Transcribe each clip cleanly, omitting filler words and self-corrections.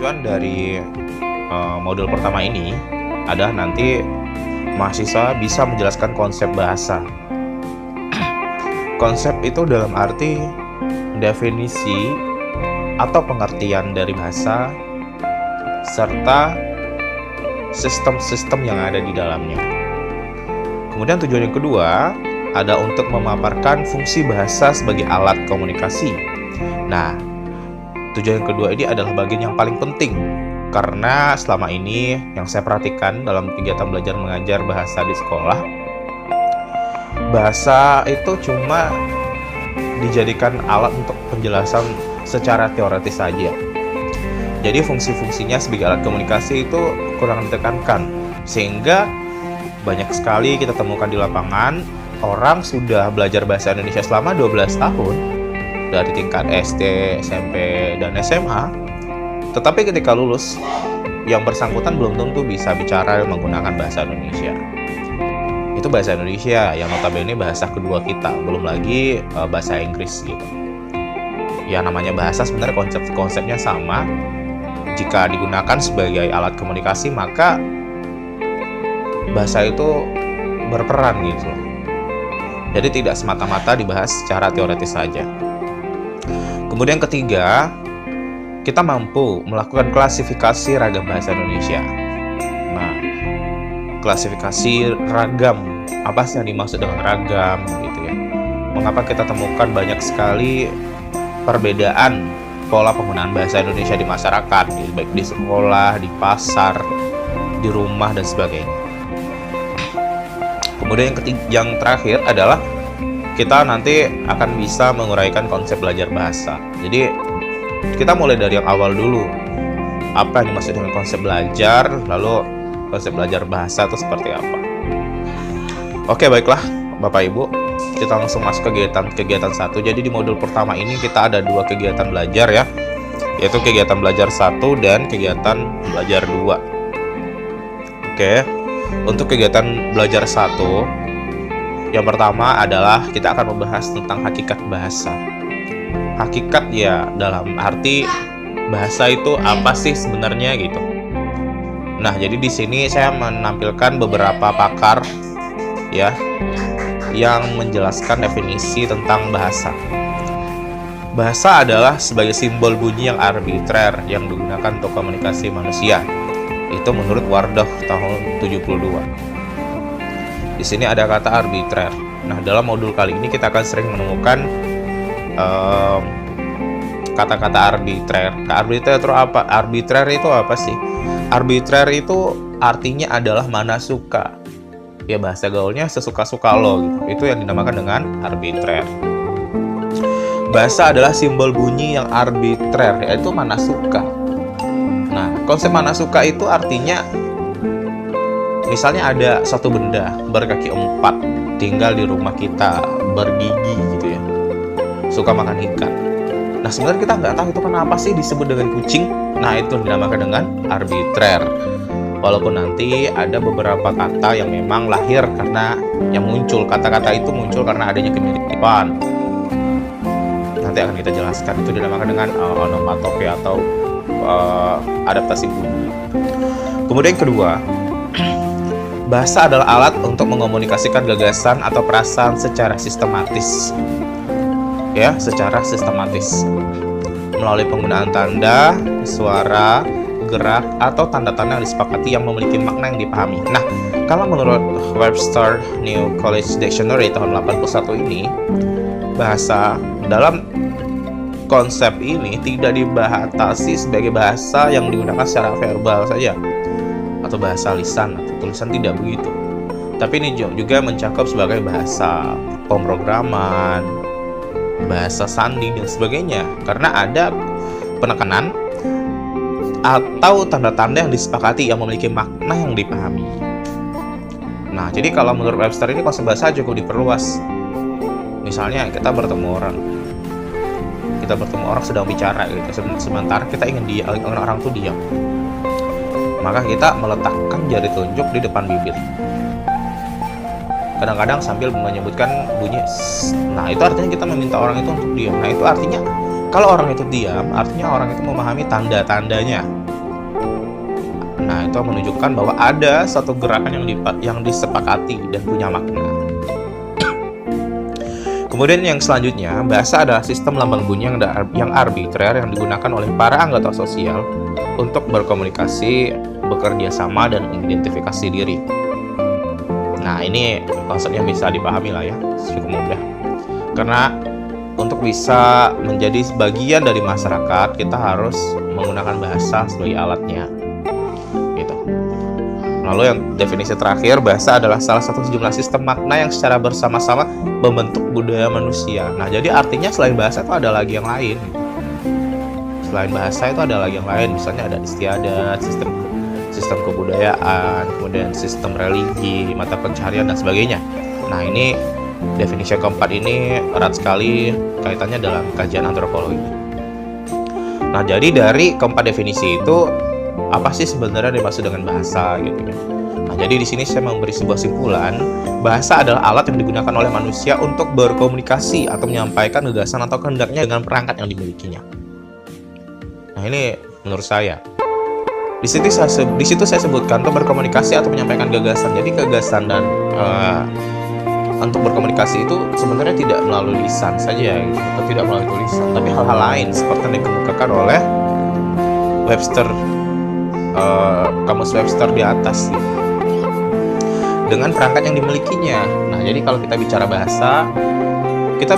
Tujuan dari modul pertama ini adalah nanti mahasiswa bisa menjelaskan konsep bahasa. Konsep itu dalam arti definisi atau pengertian dari bahasa serta sistem-sistem yang ada di dalamnya. Kemudian tujuan yang kedua ada untuk memaparkan fungsi bahasa sebagai alat komunikasi. Nah, tujuan yang kedua ini adalah bagian yang paling penting karena selama ini yang saya perhatikan dalam kegiatan belajar mengajar bahasa di sekolah, bahasa itu cuma dijadikan alat untuk penjelasan secara teoretis saja. Jadi fungsi-fungsinya sebagai alat komunikasi itu kurang ditekankan, sehingga banyak sekali kita temukan di lapangan orang sudah belajar bahasa Indonesia selama 12 tahun dari tingkat SD, SMP, dan SMA, tetapi ketika lulus yang bersangkutan belum tentu bisa bicara menggunakan bahasa Indonesia. Itu bahasa Indonesia yang notabene bahasa kedua kita, belum lagi bahasa Inggris gitu. Ya namanya bahasa sebenarnya konsepnya sama. Jika digunakan sebagai alat komunikasi maka bahasa itu berperan gitu. Jadi tidak semata-mata dibahas secara teoretis saja. Kemudian ketiga, kita mampu melakukan klasifikasi ragam bahasa Indonesia. Nah, klasifikasi ragam, apa sih yang dimaksud dengan ragam gitu ya? Mengapa kita temukan banyak sekali perbedaan pola penggunaan bahasa Indonesia di masyarakat, baik di sekolah, di pasar, di rumah, dan sebagainya. Kemudian yang terakhir adalah kita nanti akan bisa menguraikan konsep belajar bahasa. Jadi kita mulai dari yang awal dulu. Apa yang dimaksud dengan konsep belajar, lalu konsep belajar bahasa itu seperti apa. Oke, baiklah Bapak Ibu, kita langsung masuk ke kegiatan 1. Jadi di modul pertama ini kita ada 2 kegiatan belajar ya, yaitu kegiatan belajar 1 dan kegiatan belajar 2. Oke, untuk kegiatan belajar 1, yang pertama adalah kita akan membahas tentang hakikat bahasa. Hakikat ya dalam arti bahasa itu apa sih sebenarnya gitu. Nah, jadi di sini saya menampilkan beberapa pakar ya yang menjelaskan definisi tentang bahasa. Bahasa adalah sebagai simbol bunyi yang arbitrer yang digunakan untuk komunikasi manusia. Itu menurut Wardorf tahun 72. Di sini ada kata arbitrer. Nah, dalam modul kali ini kita akan sering menemukan kata-kata arbitrer. Arbitrer itu apa sih? Arbitrer itu artinya adalah mana suka. Ya bahasa gaulnya sesuka-suka lo gitu. Itu yang dinamakan dengan arbitrer. Bahasa adalah simbol bunyi yang arbitrer, yaitu mana suka. Nah, konsep mana suka itu artinya misalnya ada satu benda berkaki 4 tinggal di rumah kita, bergigi gitu ya, suka makan ikan. Nah, sebenarnya kita nggak tahu itu kenapa sih disebut dengan kucing. Nah, itu dinamakan dengan arbitrer. Walaupun nanti ada beberapa kata yang memang lahir karena yang muncul, kata-kata itu muncul karena adanya kemiripan. Nanti akan kita jelaskan, itu dinamakan dengan onomatope atau adaptasi bunyi. Kemudian yang kedua, bahasa adalah alat untuk mengomunikasikan gagasan atau perasaan secara sistematis. Ya, secara sistematis. Melalui penggunaan tanda, suara, gerak, atau tanda-tanda yang disepakati yang memiliki makna yang dipahami. Nah, kalau menurut Webster New College Dictionary tahun 81 ini, bahasa dalam konsep ini tidak dibatasi sebagai bahasa yang digunakan secara verbal saja, atau bahasa lisan atau tulisan, tidak begitu. Tapi ini juga mencakup sebagai bahasa pemrograman, bahasa sandi, dan sebagainya, karena ada penekanan atau tanda-tanda yang disepakati yang memiliki makna yang dipahami. Nah, jadi kalau menurut Webster ini konsep bahasa cukup diperluas. Misalnya kita bertemu orang sedang bicara gitu, sementara kita ingin orang tuh diam, maka kita meletakkan jari telunjuk di depan bibir, kadang-kadang sambil menyebutkan bunyi S. Nah, itu artinya kita meminta orang itu untuk diam. Nah, itu artinya kalau orang itu diam, artinya orang itu memahami tanda-tandanya. itu menunjukkan bahwa ada satu gerakan yang disepakati dan punya makna. Kemudian yang selanjutnya, bahasa adalah sistem lambang bunyi yang arbitrer yang digunakan oleh para anggota sosial untuk berkomunikasi, bekerja sama, dan mengidentifikasi diri. Nah, ini konsepnya bisa dipahami lah ya, cukup mudah. Karena untuk bisa menjadi bagian dari masyarakat, kita harus menggunakan bahasa sebagai alatnya. Gitu. Lalu yang definisi terakhir, bahasa adalah salah satu sejumlah sistem makna yang secara bersama-sama membentuk budaya manusia. Nah, jadi artinya selain bahasa itu ada lagi yang lain. Selain bahasa itu ada lagi yang lain, misalnya ada istiadat, sistem kebudayaan, kemudian sistem religi, mata pencaharian, dan sebagainya. Nah, ini definisi keempat ini erat sekali kaitannya dalam kajian antropologi. Nah, jadi dari keempat definisi itu, apa sih sebenarnya dimaksud dengan bahasa gitu ya? Nah, jadi di sini saya memberi sebuah simpulan, bahasa adalah alat yang digunakan oleh manusia untuk berkomunikasi atau menyampaikan gagasan atau kehendaknya dengan perangkat yang dimilikinya. Nah, ini menurut saya. Di situ saya sebutkan untuk berkomunikasi atau menyampaikan gagasan. Jadi gagasan dan untuk berkomunikasi itu sebenarnya tidak melalui lisan saja gitu, atau tidak melalui tulisan, tapi hal-hal lain seperti yang dikemukakan oleh kamus Webster di atas gitu, dengan perangkat yang dimilikinya. Nah, jadi kalau kita bicara bahasa, kita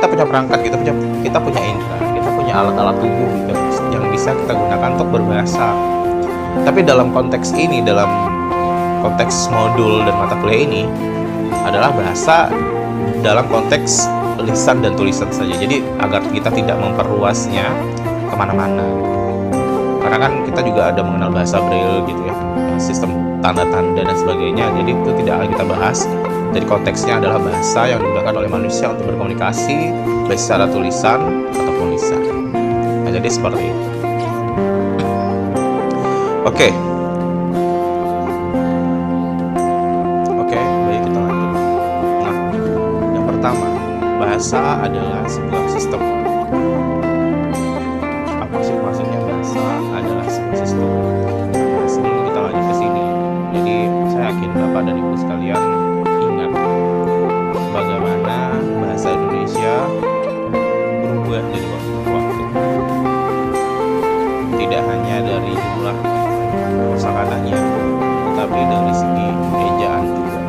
punya perangkat, kita punya indera, kita punya alat-alat tubuh gitu, yang bisa kita gunakan untuk berbahasa. Tapi dalam konteks ini, dalam konteks modul dan mata kuliah ini, adalah bahasa dalam konteks lisan dan tulisan saja. Jadi agar kita tidak memperluasnya kemana-mana. Karena kan kita juga ada mengenal bahasa Braille gitu ya, sistem tanda-tanda dan sebagainya. Jadi itu tidak akan kita bahas. Jadi konteksnya adalah bahasa yang digunakan oleh manusia untuk berkomunikasi, baik secara tulisan ataupun lisan. Nah, jadi seperti itu. Oke, baik, kita lanjut. Nah, yang pertama, bahasa adalah sebuah sistem. Apa sih maksudnya bahasa adalah sebuah sistem? Nah, sebelum kita lanjut ke sini, jadi saya yakin Bapak dan Ibu sekalian ingat bagaimana bahasa Indonesia berubah dari waktu ke waktu. Tidak hanya dari jumlah kosakatanya, tetapi dari segi ejaan juga.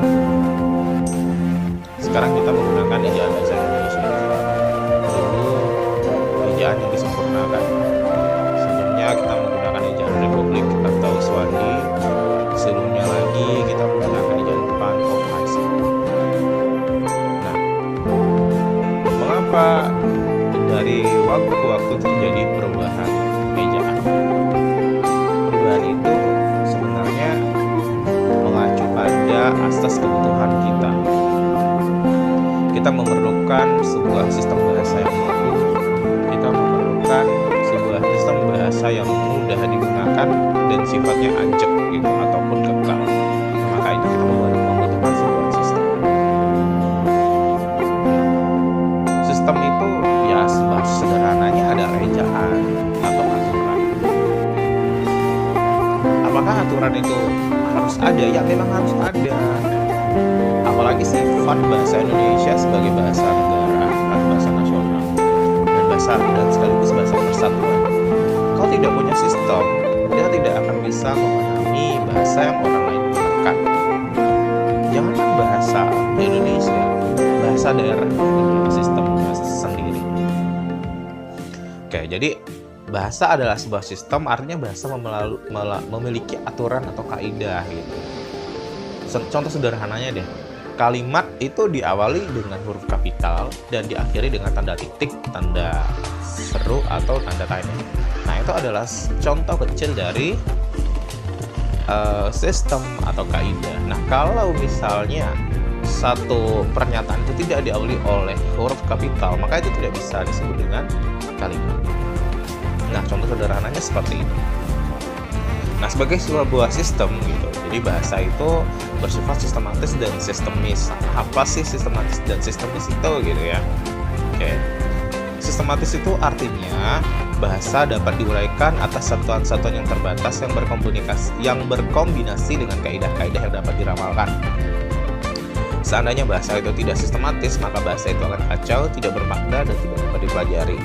Sekarang kita menggunakan ejaan bahasa Indonesia. Dulu ejaan yang disempurnakan. Sebelumnya kita menggunakan ejaan Republik atau Swandi. Sebelumnya lagi kita menggunakan ejaan Depan Operasi. Nah, mengapa dari waktu ke waktu terjadi perubahan ejaan? Perubahan itu sebenarnya mengacu pada asas kebutuhan kita. Kita memerlukan sebuah sistem bahasa yang baku. Kita memerlukan sebuah sistem bahasa yang mudah digunakan dan sifatnya ajak gitu ataupun kekal. Maka itu kita membutuhkan sebuah sistem. Sistem itu ya sederhananya ada ejaan atau aturan. Apakah aturan itu harus ada? Ya memang harus ada. Apalagi sifat bahasa Indonesia sebagai bahasa negara atau bahasa nasional dan sekaligus bahasa persatuan. Kalau tidak punya sistem, dia tidak akan bisa memahami bahasa yang orang lain gunakan. Jangankan bahasa di Indonesia, bahasa daerah punya sistem sendiri. Oke, jadi bahasa adalah sebuah sistem, artinya bahasa memiliki aturan atau kaidah gitu. Contoh sederhananya deh, kalimat itu diawali dengan huruf kapital dan diakhiri dengan tanda titik, tanda seru atau tanda tanya. Nah, itu adalah contoh kecil dari sistem atau kaidah. Nah, kalau misalnya satu pernyataan itu tidak diawali oleh huruf kapital, maka itu tidak bisa disebut dengan kalimat. Nah, contoh sederhananya seperti itu. Nah, sebagai sebuah sistem gitu, jadi bahasa itu bersifat sistematis dan sistemis. Apa sih sistematis dan sistemis itu gitu ya? Oke. Sistematis itu artinya Bahasa dapat diuraikan atas satuan-satuan yang terbatas yang berkombinasi dengan kaidah-kaidah yang dapat diramalkan. Seandainya bahasa itu tidak sistematis, maka bahasa itu akan kacau, tidak bermakna, dan tidak dapat dipelajari.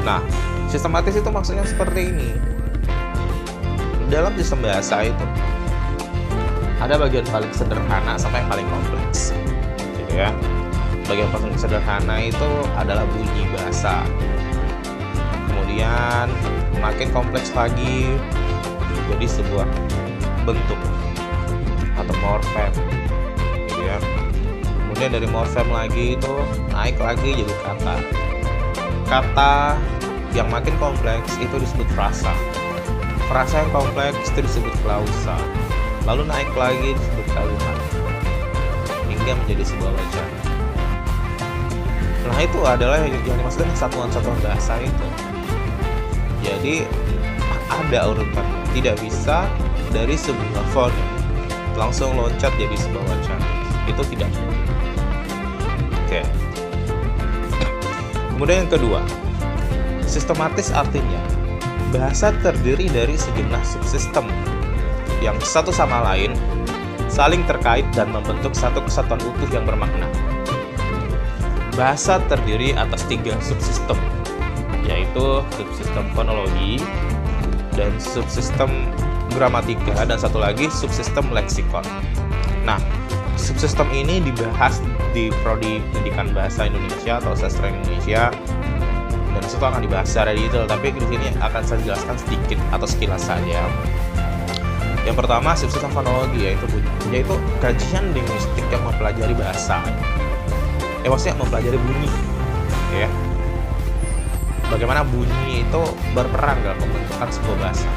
Nah, sistematis itu maksudnya seperti ini. Dalam sistem bahasa itu ada bagian paling sederhana sampai yang paling kompleks, gitu ya. Bagian paling sederhana itu adalah bunyi bahasa. Kemudian makin kompleks lagi jadi sebuah bentuk atau morfem, gitu ya. Kemudian dari morfem lagi itu naik lagi jadi kata. Kata yang makin kompleks itu disebut frasa. Frasa yang kompleks itu disebut klausa. Lalu naik lagi disebut kalimat hingga menjadi sebuah wacana. Nah, itu adalah yang dimaksudkan satuan-satuan bahasa itu. Jadi ada urutan, tidak bisa dari sebuah fonem langsung loncat jadi sebuah wacana. Itu tidak. Oke. Kemudian yang kedua, sistematis artinya bahasa terdiri dari sejumlah subsistem yang satu sama lain saling terkait dan membentuk satu kesatuan utuh yang bermakna. Bahasa terdiri atas 3 subsistem, yaitu subsistem fonologi dan subsistem gramatika dan satu lagi subsistem leksikon. Nah, subsistem ini dibahas di Prodi Pendidikan Bahasa Indonesia atau Sastra Indonesia, dan itu akan dibahas secara detail, tapi di sini akan saya jelaskan sedikit atau sekilas saja. Yang pertama, subsistem fonologi, yaitu kajian linguistik yang mempelajari bahasa. Maksudnya mempelajari bunyi, ya. Bagaimana bunyi itu berperan dalam pembentukan sebuah bahasa.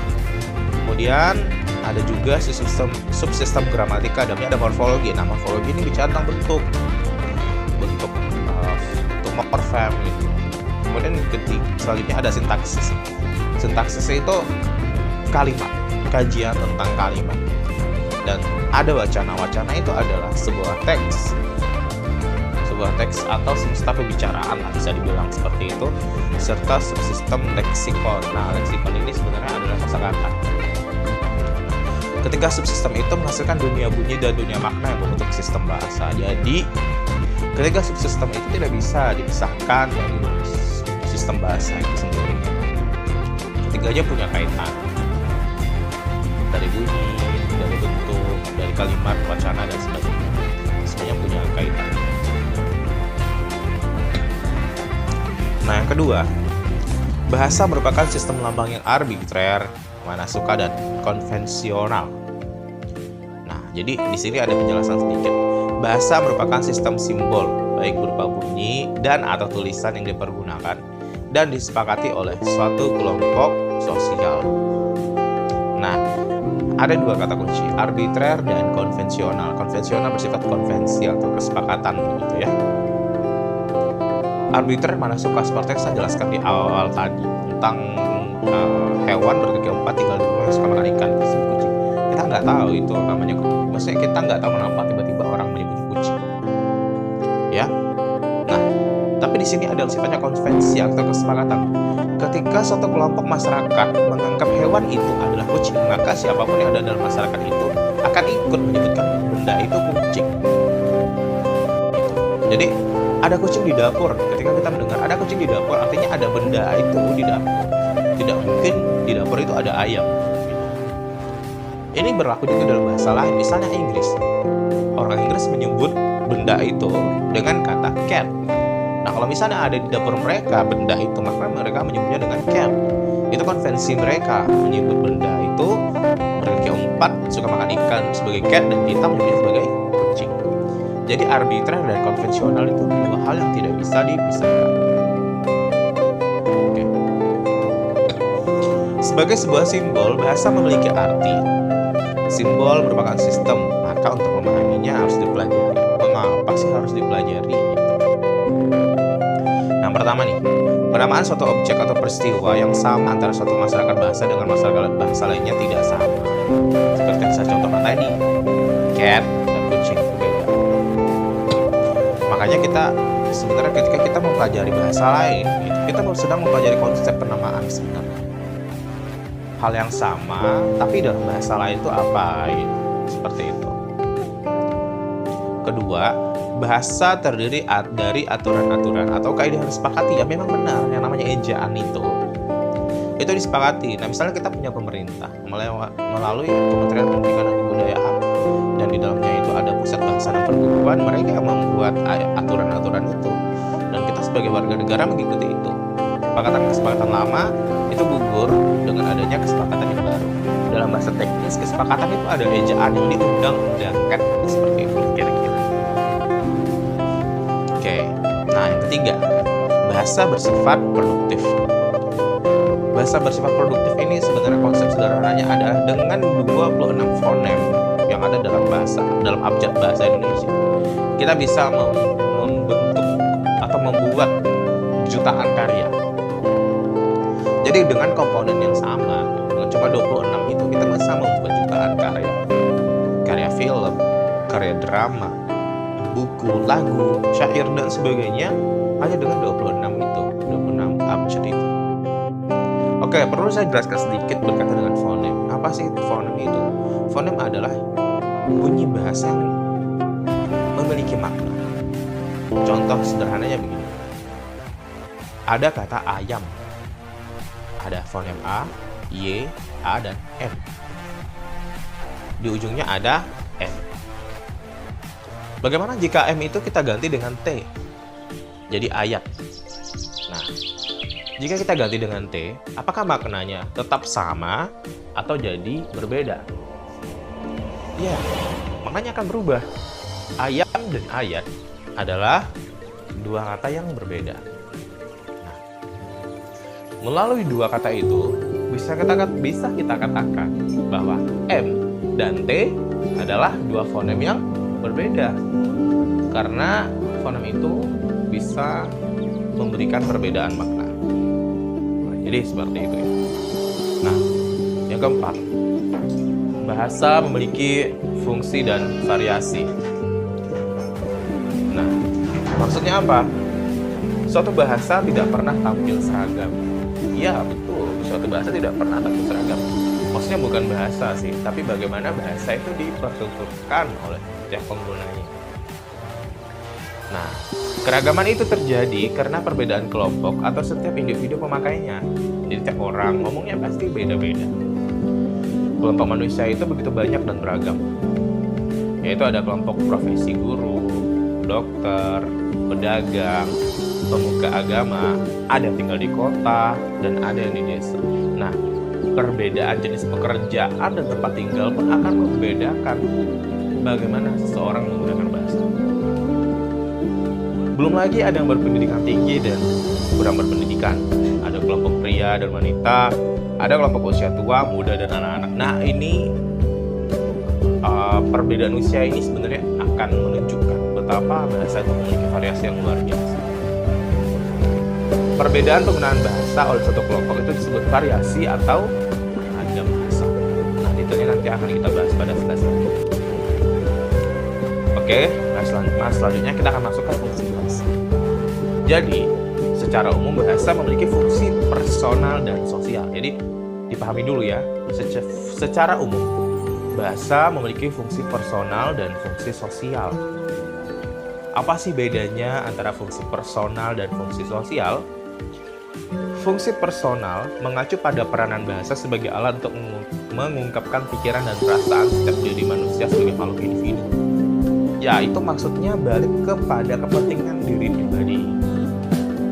Kemudian ada juga subsistem gramatika, dan ada morfologi. Nah, morfologi ini bicara tentang bentuk morfem gitu. Kemudian selanjutnya ada sintaksis. Sintaksis itu kalimat, kajian tentang kalimat. Dan ada wacana. Wacana itu adalah sebuah teks atau semesta pembicaraan, bisa dibilang seperti itu, serta subsistem leksikon. Nah, leksikon ini sebenarnya adalah kosakata. Ketika subsistem itu menghasilkan dunia bunyi dan dunia makna yang membentuk sistem bahasa. Jadi, ketika subsistem itu tidak bisa dipisahkan dari sistem bahasa itu sendiri. Ketiganya punya kaitan. Dari bunyi, dari bentuk, dari kalimat, wacana, dan sebagainya. Semuanya punya kaitan. Nah, yang kedua, bahasa merupakan sistem lambang yang arbitrer, manasuka, dan konvensional. Nah, jadi di sini ada penjelasan sedikit. Bahasa merupakan sistem simbol, baik berupa bunyi dan atau tulisan yang dipergunakan dan disepakati oleh suatu kelompok sosial. Nah, ada 2 kata kunci, arbitrer dan konvensional. Konvensional bersifat konvensi atau kesepakatan, begitu ya. Arbitrer manasuka seperti yang saya jelaskan di awal tadi tentang hewan berkaki 4 tinggal di rumah yang suka makan ikan, itu kucing. Kita nggak tahu itu namanya, maksudnya kita nggak tahu kenapa tiba-tiba orang menyebut kucing, ya. Nah, tapi di sini ada sifatnya konvensi atau kesepakatan. Ketika suatu kelompok masyarakat menganggap hewan itu adalah kucing, maka siapapun yang ada dalam masyarakat itu akan ikut menyebutkan benda itu kucing. Jadi ada kucing di dapur. Ketika kita mendengar ada kucing di dapur, artinya ada benda itu di dapur. Tidak mungkin di dapur itu ada ayam. Ini berlaku juga dalam bahasa lain. Misalnya Inggris. Orang Inggris menyebut benda itu dengan kata cat. Nah, kalau misalnya ada di dapur mereka benda itu, maka mereka menyebutnya dengan cat. Itu konvensi mereka menyebut benda itu berkaki 4, suka makan ikan sebagai cat, dan kita menyebutnya sebagai kucing. Jadi arbitrer dan konvensional itu 2 hal yang tidak bisa dipisahkan. Oke. Sebagai sebuah simbol, bahasa memiliki arti. Simbol merupakan sistem, maka untuk memahaminya harus dipelajari. Mengapa sih harus dipelajari? Yang pertama nih, penamaan suatu objek atau peristiwa yang sama antara suatu masyarakat bahasa dengan masyarakat bahasa lainnya tidak sama. Seperti yang saya contohkan tadi, cat dan kucing itu beda. Makanya kita sebenarnya ketika kita mempelajari bahasa lain, kita sedang mempelajari konsep penamaan sebenarnya. Hal yang sama, tapi dalam bahasa lain itu apa? Seperti itu. Kedua, bahasa terdiri dari aturan-aturan atau kaidah yang disepakati. Ya memang benar, yang namanya ejaan itu disepakati. Nah, misalnya kita punya pemerintah melalui Kementerian Pendidikan dan Kebudayaan, dan di dalamnya itu ada pusat bahasa dan perguruan, mereka yang membuat aturan-aturan itu, dan kita sebagai warga negara mengikuti itu. Kesepakatan lama itu gugur dengan adanya kesepakatan yang baru. Dalam bahasa teknis, kesepakatan itu ada ejaan yang diundang-undangkan, seperti itu kira-kira. Oke, nah yang ketiga, bahasa bersifat produktif. Bahasa bersifat produktif ini sebenarnya konsep sederhananya adalah dengan 26 fonem yang ada dalam abjad bahasa Indonesia. Kita bisa membentuk atau membuat jutaan karya. Jadi dengan komponen yang sama, dengan cuma 26 itu kita bisa membuat jutaan karya. Karya film, karya drama, buku, lagu, syair dan sebagainya hanya dengan 26 abjad itu. Oke, perlu saya jelaskan sedikit berkaitan dengan fonem. Apa sih fonem itu? Fonem adalah bunyi bahasa yang memiliki makna. Contoh sederhananya begini. Ada kata ayam. Ada fonem A, Y, A, dan M. Di ujungnya ada M. Bagaimana jika M itu kita ganti dengan T? Jadi ayat. Nah, jika kita ganti dengan T, apakah maknanya tetap sama atau jadi berbeda? Ya, maknanya akan berubah. Ayam dan ayat adalah dua kata yang berbeda. Nah, melalui dua kata itu, bisa kita katakan bahwa M dan T adalah dua fonem yang berbeda. Karena fonem itu bisa memberikan perbedaan makna. Jadi seperti itu ya. Nah, yang keempat, bahasa memiliki fungsi dan variasi. Nah, maksudnya apa? Suatu bahasa tidak pernah tampil seragam. Iya, betul. Suatu bahasa tidak pernah tampil seragam. Maksudnya bukan bahasa sih, tapi bagaimana bahasa itu dipertuturkan oleh setiap penggunanya. Nah, keragaman itu terjadi karena perbedaan kelompok atau setiap individu pemakainya. Jadi setiap orang ngomongnya pasti beda-beda. Kelompok manusia itu begitu banyak dan beragam. Yaitu ada kelompok profesi guru, dokter, pedagang, pemuka agama, ada yang tinggal di kota, dan ada yang di desa. Nah, perbedaan jenis pekerjaan dan tempat tinggal pun akan membedakan bagaimana seseorang menggunakan bahasa. Belum lagi ada yang berpendidikan tinggi dan kurang berpendidikan. Ada kelompok pria dan wanita, ada kelompok usia tua, muda, dan anak-anak. Nah, ini perbedaan usia ini sebenarnya akan menunjukkan betapa bahasa itu memiliki variasi yang luar biasa. Perbedaan penggunaan bahasa oleh satu kelompok itu disebut variasi atau ragam bahasa. Nah, detailnya nanti akan kita bahas pada slide selanjutnya. Oke, selanjutnya kita akan masuk ke fungsi bahasa. Jadi, secara umum bahasa memiliki fungsi personal dan sosial. Jadi, dipahami dulu ya. Secara umum, bahasa memiliki fungsi personal dan fungsi sosial. Apa sih bedanya antara fungsi personal dan fungsi sosial? Fungsi personal mengacu pada peranan bahasa sebagai alat untuk mengungkapkan pikiran dan perasaan setiap diri manusia sebagai makhluk individu. Ya, itu maksudnya balik kepada kepentingan diri pribadi.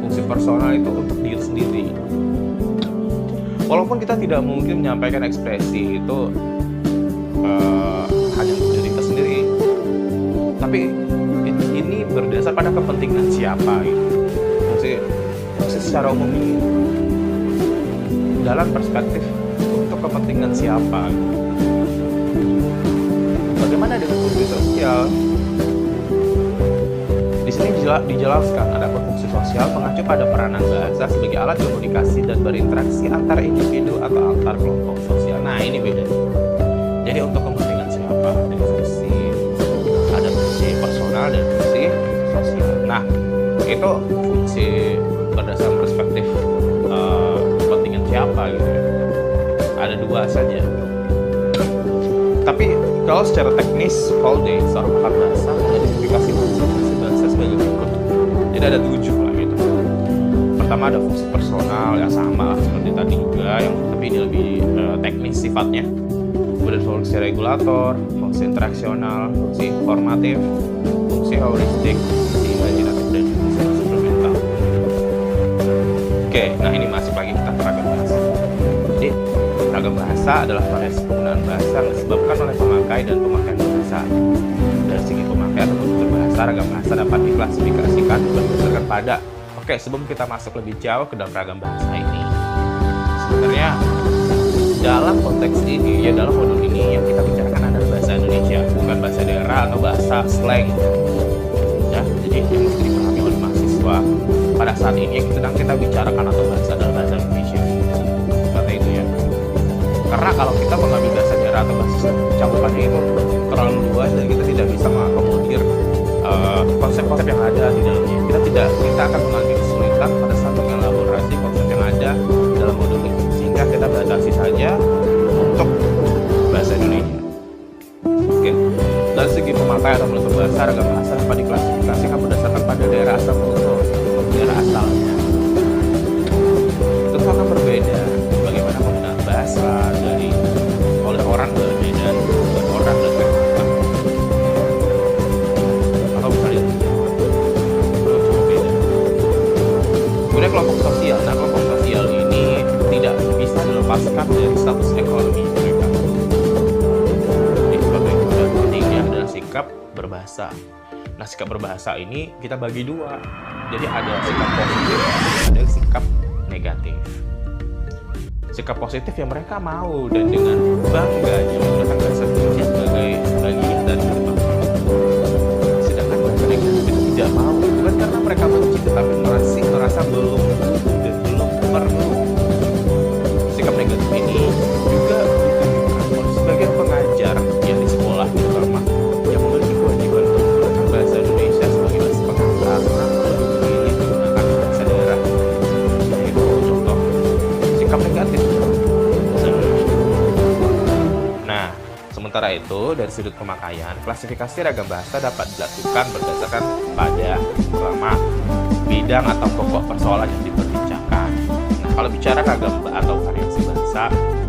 Fungsi personal itu untuk diri sendiri. Walaupun kita tidak mungkin menyampaikan ekspresi itu hanya untuk diri kita sendiri, tapi ini berdasar pada kepentingan siapa gitu. Fungsi secara umum ini dalam perspektif untuk kepentingan siapa. Bagaimana dengan fungsi sosial? Di sini dijelaskan ada fungsi sosial mengacu pada peranan bahasa sebagai alat komunikasi dan berinteraksi antar individu atau antar kelompok sosial. Nah, ini beda. Jadi untuk kepentingan siapa? Ada fungsi personal dan fungsi sosial. Nah, itu fungsi berdasarkan perspektif kepentingan siapa gitu ya. Ada dua saja. Tapi kalau secara teknis, Holday, seorang pakar bahasa, mengidentifikasi fungsi bahasa sebagai berikut. Jadi ada 7 lah gitu. Pertama ada fungsi personal yang sama seperti tadi juga, yang tapi ini lebih teknis sifatnya. Kemudian fungsi regulator, fungsi interaksional, fungsi informatif, fungsi heuristik, fungsi imajinatif, dan fungsi suplemental. Oke, nah ini masuk lagi kita ke ragam bahasa. Jadi ragam bahasa adalah variasi penggunaan bahasa yang disebabkan oleh pemakai dan pemakaian bahasa. Dari segi pemakaian atau tutur bahasa, ragam bahasa dapat diklasifikasikan berdasarkan pada. Oke, sebelum kita masuk lebih jauh ke dalam ragam bahasa ini, sebenarnya dalam konteks ini, ya dalam modul ini yang kita bicarakan adalah bahasa Indonesia, bukan bahasa daerah atau bahasa slang. Ya, jadi yang mesti dipahami oleh mahasiswa pada saat ini yang sedang kita bicarakan atau bahasa adalah bahasa Indonesia. Seperti itu ya. Karena kalau kita mengambil bahasa daerah atau bahasa campurannya itu terlalu luas dan kita tidak bisa mengakomodir konsep-konsep yang ada di dalamnya. Kita akan mengalami kesulitan pada saat mengelaborasi konsep yang ada dalam modul ini, sehingga kita batasi saja untuk bahasa Indonesia. Oke. Dari segi pemakaian atau penutur bahasa, ragam bahasa dapat diklasifikasikan berdasarkan pada daerah asal penutur, daerah asalnya. Tentu akan berbeda bagaimana penggunaan bahasa oleh orang berbeda dengan orang dan kata. Atau misalnya cukup beda. Kemudian kelompok sosial. Nah, kelompok sosial ini tidak bisa dilepaskan dari status ekonomi mereka. Jadi sebagai yang pentingnya adalah sikap berbahasa. Nah, sikap berbahasa ini kita bagi dua. Jadi ada sikap positif, ada sikap negatif. Sikap positif yang mereka mau dan dengan bangganya menggunakan bahasa Indonesia sebagai bagian dari kehidupan. Sedangkan bahasa negatif itu tidak mau, bukan karena mereka benci, tetapi merasa belum dan belum perlu. Sikap negatif ini juga ditunjukkan sebagai pengajar yang di sekolah terutama yang memiliki kewajiban untuk menggunakan bahasa Indonesia sebagai bahasa pengantar atau lebih memilih menggunakan bahasa daerah. Itu contoh sikap negatif. Nah, sementara itu dari sudut pemakaian, klasifikasi ragam bahasa dapat dilakukan berdasarkan pada pertama bidang atau pokok persoalan yang diperbincangkan. Nah, kalau bicara ragam atau variasi bahasa,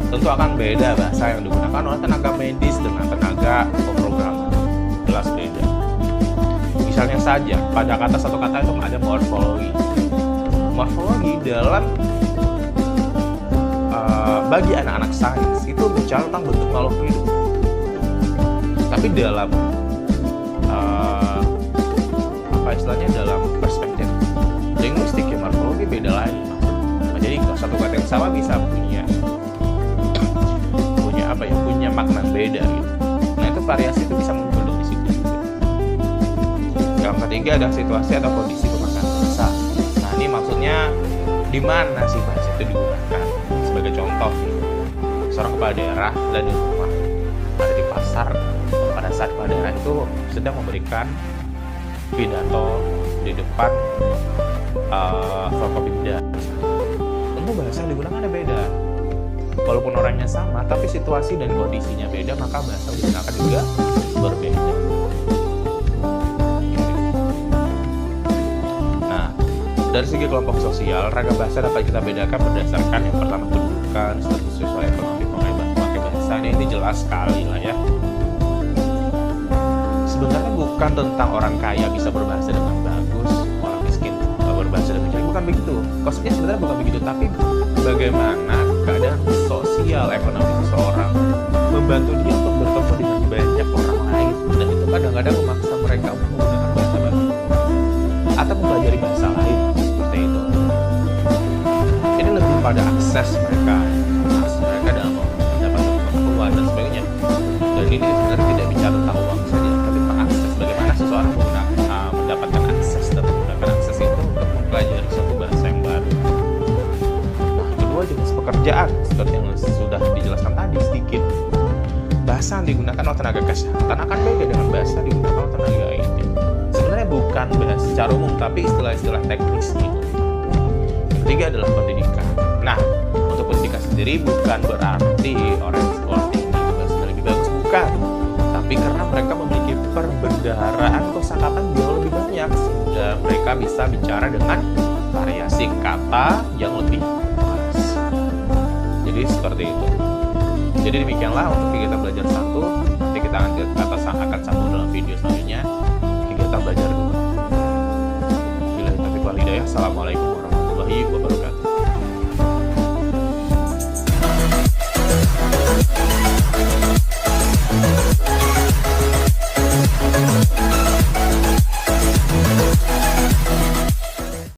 tentu akan beda bahasa yang digunakan oleh tenaga medis dengan tenaga pemrograman. Jelas beda. Misalnya saja, pada kata satu kata itu ada morfologi. Morfologi dalam bagi anak-anak sains itu bicara tentang bentuk makhluk hidup. Tapi dalam dalam perspektif linguistik ya, morfologi beda lagi. Nah, jadi kalau satu kata yang sama bisa punya makna beda gitu. Nah, itu variasi itu bisa muncul dari situ juga. Yang ketiga ada situasi atau kondisi pemakaian bahasa. Nah, ini maksudnya di mana sih bahasa itu digunakan? Sebagai contoh, seorang kepala daerah dan di rumah, ada di pasar, pada saat kepala daerah itu sedang memberikan pidato di depan Forkopimda. Tentu bahasa yang digunakan ada beda. Walaupun orangnya sama, tapi situasi dan kondisinya beda, maka bahasa yang digunakan juga berbeda. Nah, dari segi kelompok sosial, ragam bahasa dapat kita bedakan berdasarkan yang pertama kedudukan, status sosial ekonomi pemakai bahasa. Ini jelas sekali lah ya. Sebenarnya bukan tentang orang kaya bisa berbahasa dengan bagus, orang miskin berbahasa dengan jelek, bukan begitu. Konsepnya sebenarnya bukan begitu, tapi bagaimana keadaan sosial ekonomi seseorang membantu dia untuk bertemu dengan banyak orang lain, dan itu kadang-kadang memaksa mereka untuk menggunakan bahasa baru atau mempelajari bahasa lain seperti itu. Ini lebih pada akses mereka dalam mendapatkan pengetahuan dan sebagainya. Dan ini sebenarnya tidak bicara tentang uang saja, tapi tentang akses, bagaimana seseorang mendapatkan akses dan menggunakan akses itu untuk mempelajari suatu bahasa yang baru. Nah, kedua, jenis pekerjaan seperti yang sudah dijelaskan tadi sedikit. Bahasa yang digunakan oleh tenaga kesehatan akan beda dengan bahasa yang digunakan oleh tenaga IT. Sebenarnya bukan bahas secara umum, tapi istilah-istilah teknis gitu. Ketiga adalah pendidikan. Nah, untuk pendidikan sendiri bukan berarti orang yang sekolah tinggi bahasa lebih bagus, bukan. Tapi karena mereka memiliki perbendaharaan kosakata jauh lebih banyak, sehingga mereka bisa bicara dengan variasi kata yang lebih luas. Jadi seperti itu. Jadi demikianlah untuk kegiatan belajar 1. Nanti kita akan sambung dalam video selanjutnya. Kegiatan belajar 2. Bila taufiq wal hidayah. Assalamualaikum warahmatullahi wabarakatuh.